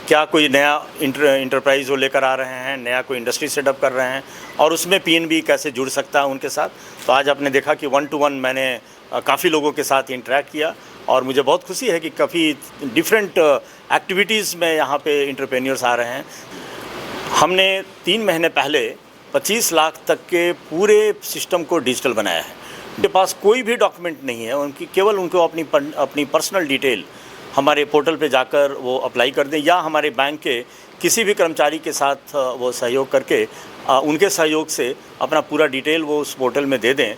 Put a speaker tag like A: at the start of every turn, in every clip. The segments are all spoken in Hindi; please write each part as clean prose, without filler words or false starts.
A: क्या कोई नया इंटरप्राइज वो लेकर आ रहे हैं, नया कोई इंडस्ट्री सेटअप कर रहे हैं और उसमें पीएनबी कैसे जुड़ सकता है उनके साथ। तो आज आपने देखा कि 1 to 1 मैंने काफ़ी लोगों के साथ इंटरेक्ट किया और मुझे बहुत खुशी है कि काफ़ी डिफरेंट एक्टिविटीज़ में यहाँ पे एंटरप्रेन्योर्स आ रहे हैं। हमने 3 महीने पहले 25 लाख तक के पूरे सिस्टम को डिजिटल बनाया है। उनके पास कोई भी डॉक्यूमेंट नहीं है, उनकी केवल उनको अपनी पर्सनल डिटेल हमारे पोर्टल पे जाकर वो अप्लाई कर दें या हमारे बैंक के किसी भी कर्मचारी के साथ वो सहयोग करके उनके सहयोग से अपना पूरा डिटेल वो उस पोर्टल में दे दें।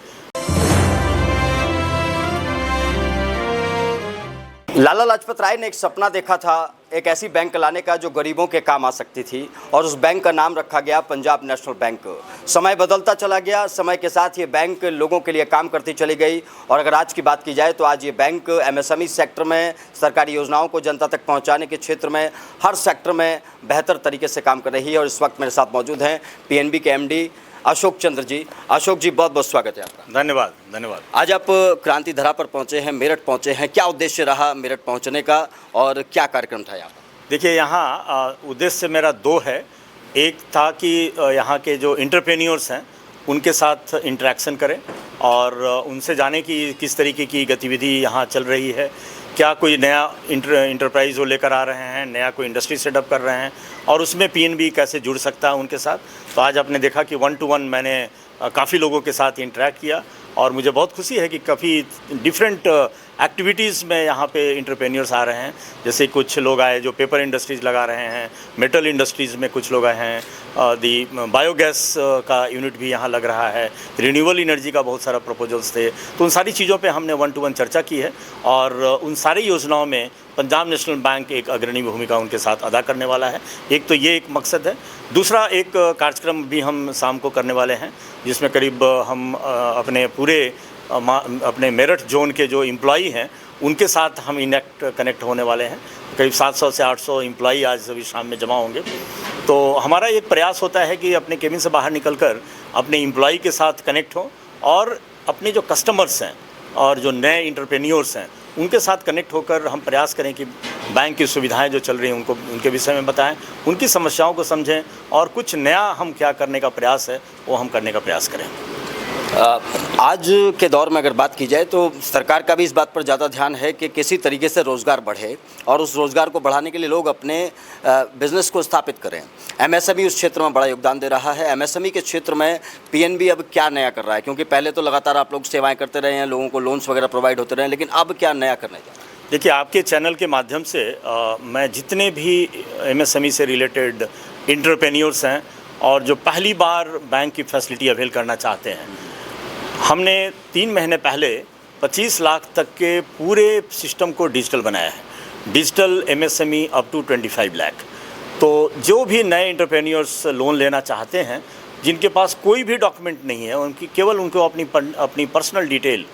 B: लाला लाजपत राय ने एक सपना देखा था, एक ऐसी बैंक लाने का जो गरीबों के काम आ सकती थी, और उस बैंक का नाम रखा गया पंजाब नेशनल बैंक। समय बदलता चला गया, समय के साथ ये बैंक लोगों के लिए काम करती चली गई। और अगर आज की बात की जाए तो आज ये बैंक एमएसएमई सेक्टर में, सरकारी योजनाओं को जनता तक पहुंचाने के क्षेत्र में, हर सेक्टर में बेहतर तरीके से काम कर रही है। और इस वक्त मेरे साथ मौजूद हैं पीएनबी के एमडी अशोक चंद्र जी। अशोक जी, बहुत बहुत स्वागत है आपका।
A: धन्यवाद धन्यवाद।
B: आज आप क्रांति धरा पर पहुंचे हैं, मेरठ पहुंचे हैं, क्या उद्देश्य रहा मेरठ पहुंचने का और क्या कार्यक्रम था यहाँ?
A: देखिए, यहाँ उद्देश्य मेरा 2 है। एक था कि यहाँ के जो एंटरप्रेन्योर्स हैं उनके साथ इंटरेक्शन करें और उनसे जाने कि किस तरीके की गतिविधि यहाँ चल रही है, क्या कोई नया इंटरप्राइज वो लेकर आ रहे हैं, नया कोई इंडस्ट्री सेटअप कर रहे हैं और उसमें पीएनबी कैसे जुड़ सकता है उनके साथ। तो आज आपने देखा कि 1 to 1 मैंने काफ़ी लोगों के साथ इंटरेक्ट किया और मुझे बहुत खुशी है कि काफ़ी डिफरेंट एक्टिविटीज़ में यहाँ पे एंटरप्रेन्योर्स आ रहे हैं। जैसे कुछ लोग आए जो पेपर इंडस्ट्रीज़ लगा रहे हैं, मेटल इंडस्ट्रीज़ में कुछ लोग आए हैं, बायोगैस का यूनिट भी यहाँ लग रहा है, रिन्यूएबल एनर्जी का बहुत सारा प्रपोजल्स थे। तो उन सारी चीज़ों पे हमने 1 to 1 चर्चा की है और उन सारी योजनाओं में पंजाब नेशनल बैंक एक अग्रणी भूमिका उनके साथ अदा करने वाला है। एक तो ये एक मकसद है। दूसरा एक कार्यक्रम भी हम शाम को करने वाले हैं जिसमें करीब हम अपने पूरे अपने मेरठ जोन के जो एम्प्लॉई हैं उनके साथ हम कनेक्ट होने वाले हैं। करीब 700 से 800 एम्प्लॉई आज अभी शाम में जमा होंगे। तो हमारा एक प्रयास होता है कि अपने केबिन से बाहर निकलकर अपने एम्प्लॉई के साथ कनेक्ट हों और अपने जो कस्टमर्स हैं और जो नए एंटरप्रेन्योर्स हैं उनके साथ कनेक्ट होकर हम प्रयास करें कि बैंक की सुविधाएं जो चल रही हैं उनको उनके विषय में बताएं, उनकी समस्याओं को समझें और कुछ नया हम क्या करने का प्रयास है वो हम करने का प्रयास करें।
B: आज के दौर में अगर बात की जाए तो सरकार का भी इस बात पर ज़्यादा ध्यान है कि किसी तरीके से रोज़गार बढ़े और उस रोज़गार को बढ़ाने के लिए लोग अपने बिज़नेस को स्थापित करें। एमएसएमई उस क्षेत्र में बड़ा योगदान दे रहा है। एमएसएमई के क्षेत्र में पीएनबी अब क्या नया कर रहा है? क्योंकि पहले तो लगातार आप लोग सेवाएं करते रहे हैं, लोगों को लोन्स वगैरह प्रोवाइड होते रहे हैं, लेकिन अब क्या नया करने जा रहे हैं?
A: देखिए, आपके चैनल के माध्यम से मैं जितने भी एमएसएमई से रिलेटेड एंटरप्रेन्योर्स हैं और जो पहली बार बैंक की फैसिलिटी अवेल करना चाहते हैं, हमने 3 महीने पहले 25 लाख तक के पूरे सिस्टम को डिजिटल बनाया है। Digital MSME up to 25 lakh. तो जो भी नए एंटरप्रेन्योर्स लोन लेना चाहते हैं, जिनके पास कोई भी डॉक्यूमेंट नहीं है, उनकी केवल उनको अपनी पर्सनल डिटेल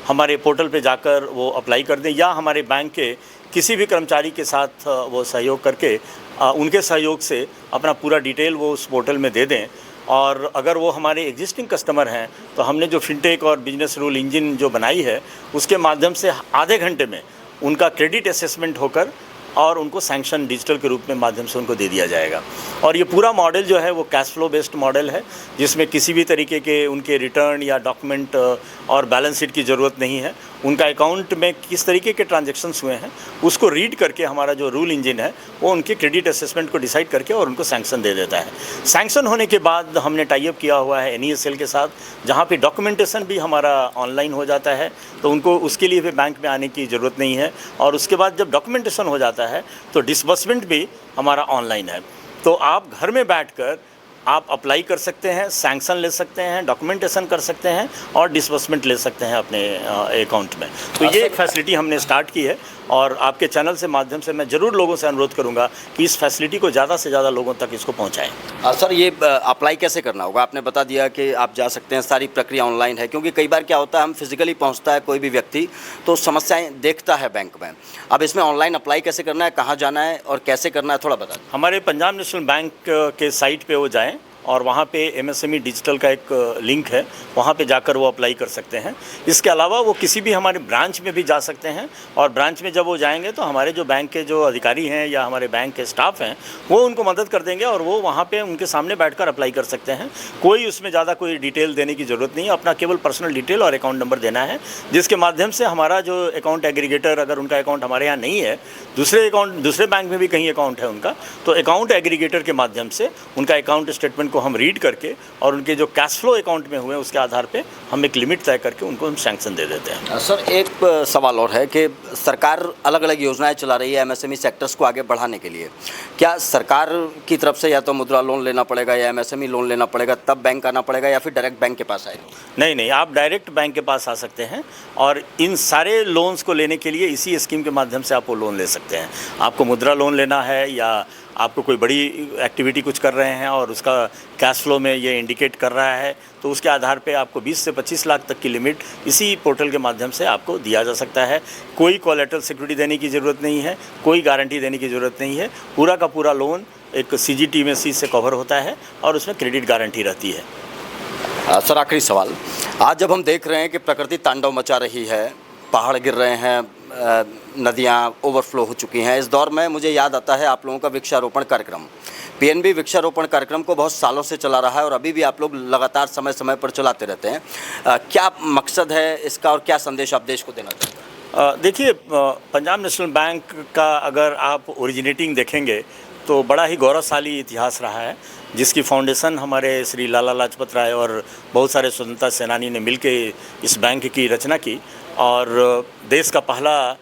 A: हमारे पोर्टल पे जाकर वो अप्लाई कर दें या हमारे बैंक के किसी भी कर्मचारी के साथ वो सहयोग करके उनके सहयोग से अपना पूरा डिटेल वो उस पोर्टल में दे दें। और अगर वो हमारे एग्जिस्टिंग कस्टमर हैं तो हमने जो फिनटेक और बिजनेस रूल इंजन जो बनाई है उसके माध्यम से आधे घंटे में उनका क्रेडिट असेसमेंट होकर और उनको सैंक्शन डिजिटल के रूप में माध्यम से उनको दे दिया जाएगा। और ये पूरा मॉडल जो है वो कैश फ्लो बेस्ड मॉडल है जिसमें किसी भी तरीके के उनके रिटर्न या डॉक्यूमेंट और बैलेंस शीट की ज़रूरत नहीं है। उनका अकाउंट में किस तरीके के ट्रांजैक्शंस हुए हैं उसको रीड करके हमारा जो रूल इंजन है वो उनके क्रेडिट असेसमेंट को डिसाइड करके और उनको सैंक्शन दे देता है। सैंक्शन होने के बाद हमने टाई अप किया हुआ है NESL के साथ, जहाँ पे डॉक्यूमेंटेशन भी हमारा ऑनलाइन हो जाता है, तो उनको उसके लिए भी बैंक में आने की ज़रूरत नहीं है। और उसके बाद जब डॉक्यूमेंटेशन हो जाता है तो डिसबर्समेंट भी हमारा ऑनलाइन है। तो आप घर में बैठकर आप अप्लाई कर सकते हैं, सैंक्शन ले सकते हैं, डॉक्यूमेंटेशन कर सकते हैं और डिसबर्समेंट ले सकते हैं अपने अकाउंट में। तो ये एक फैसिलिटी हमने स्टार्ट की है और आपके चैनल से माध्यम से मैं ज़रूर लोगों से अनुरोध करूंगा कि इस फैसिलिटी को ज़्यादा से ज़्यादा लोगों तक इसको पहुंचाएं।
B: सर, ये अप्लाई कैसे करना होगा? आपने बता दिया कि आप जा सकते हैं, सारी प्रक्रिया ऑनलाइन है, क्योंकि कई बार क्या होता है हम फिजिकली पहुंचता है कोई भी व्यक्ति तो समस्याएं देखता है बैंक में। अब इसमें ऑनलाइन अप्लाई कैसे करना है, कहाँ जाना है और कैसे करना है, थोड़ा बता दें।
A: हमारे पंजाब नेशनल बैंक के साइट पर वो जाएँ और वहाँ पे MSME डिजिटल का एक लिंक है, वहाँ पे जाकर वो अप्लाई कर सकते हैं। इसके अलावा वो किसी भी हमारे ब्रांच में भी जा सकते हैं, और ब्रांच में जब वो जाएंगे तो हमारे जो बैंक के जो अधिकारी हैं या हमारे बैंक के स्टाफ हैं वो उनको मदद कर देंगे, और वो वहाँ पे उनके सामने बैठकर अप्लाई कर सकते हैं। कोई उसमें ज़्यादा कोई डिटेल देने की ज़रूरत नहीं है, अपना केवल पर्सनल डिटेल और अकाउंट नंबर देना है, जिसके माध्यम से हमारा जो अकाउंट एग्रीगेटर, अगर उनका अकाउंट हमारे यहाँ नहीं है, दूसरे बैंक में भी कहीं अकाउंट है उनका, तो अकाउंट एग्रीगेटर के माध्यम से उनका अकाउंट स्टेटमेंट को हम रीड करके और उनके जो कैश फ्लो अकाउंट में हुए उसके आधार पे हम एक लिमिट तय करके उनको हम सैंक्शन दे देते हैं।
B: सर, एक सवाल और है कि सरकार अलग अलग योजनाएं चला रही है MSME सेक्टर्स को आगे बढ़ाने के लिए। क्या सरकार की तरफ से या तो मुद्रा लोन लेना पड़ेगा या MSME लोन लेना पड़ेगा, तब बैंक आना पड़ेगा, या फिर डायरेक्ट बैंक के पास आएगा?
A: नहीं, आप डायरेक्ट बैंक के पास आ सकते हैं, और इन सारे लोन्स को लेने के लिए इसी स्कीम के माध्यम से आप वो लोन ले सकते हैं। आपको मुद्रा लोन लेना है, या आपको कोई बड़ी एक्टिविटी कुछ कर रहे हैं और उसका कैश फ्लो में ये इंडिकेट कर रहा है, तो उसके आधार पे आपको 20 से 25 लाख तक की लिमिट इसी पोर्टल के माध्यम से आपको दिया जा सकता है। कोई कोलैटरल सिक्योरिटी देने की ज़रूरत नहीं है, कोई गारंटी देने की ज़रूरत नहीं है। पूरा का पूरा लोन एक CGTMSE से कवर होता है और उसमें क्रेडिट गारंटी रहती है।
B: सर, आखिरी सवाल, आज जब हम देख रहे हैं कि प्रकृति तांडव मचा रही है, पहाड़ गिर रहे हैं, नदियाँ ओवरफ्लो हो चुकी हैं, इस दौर में मुझे याद आता है आप लोगों का वृक्षारोपण कार्यक्रम। PNB वृक्षारोपण कार्यक्रम को बहुत सालों से चला रहा है और अभी भी आप लोग लगातार समय समय पर चलाते रहते हैं। क्या मकसद है इसका और क्या संदेश आप देश को देना चाहते हैं?
A: देखिए, पंजाब नेशनल बैंक का अगर आप ओरिजिनेटिंग देखेंगे तो बड़ा ही गौरवशाली इतिहास रहा है, जिसकी फाउंडेशन हमारे श्री लाला लाजपत राय और बहुत सारे स्वतंत्रता सेनानी ने मिलके इस बैंक की रचना की, और देश का पहला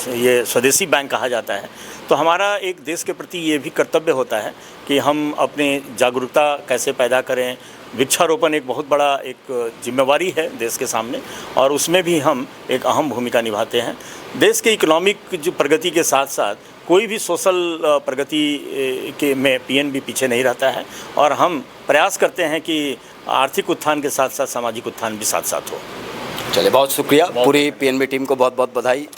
A: ये स्वदेशी बैंक कहा जाता है। तो हमारा एक देश के प्रति ये भी कर्तव्य होता है कि हम अपने जागरूकता कैसे पैदा करें। वृक्षारोपण एक बहुत बड़ा एक जिम्मेवारी है देश के सामने, और उसमें भी हम एक अहम भूमिका निभाते हैं। देश के इकोनॉमिक जो प्रगति के साथ साथ कोई भी सोशल प्रगति के में PNB पीछे नहीं रहता है, और हम प्रयास करते हैं कि आर्थिक उत्थान के साथ साथ सामाजिक उत्थान भी साथ साथ हो।
B: चलिए, बहुत शुक्रिया, पूरी PNB टीम को बहुत बहुत बधाई।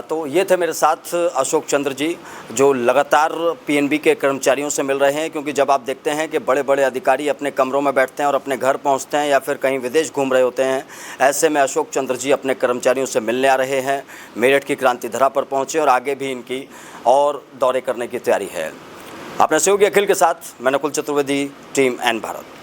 B: तो ये थे मेरे साथ अशोक चंद्र जी, जो लगातार PNB के कर्मचारियों से मिल रहे हैं, क्योंकि जब आप देखते हैं कि बड़े बड़े अधिकारी अपने कमरों में बैठते हैं और अपने घर पहुंचते हैं या फिर कहीं विदेश घूम रहे होते हैं, ऐसे में अशोक चंद्र जी अपने कर्मचारियों से मिलने आ रहे हैं। मेरठ की क्रांति धरा पर पहुँचे और आगे भी इनकी और दौरे करने की तैयारी है। अपने सहयोगी अखिल के साथ मैं नकुल चतुर्वेदी, टीम N भारत।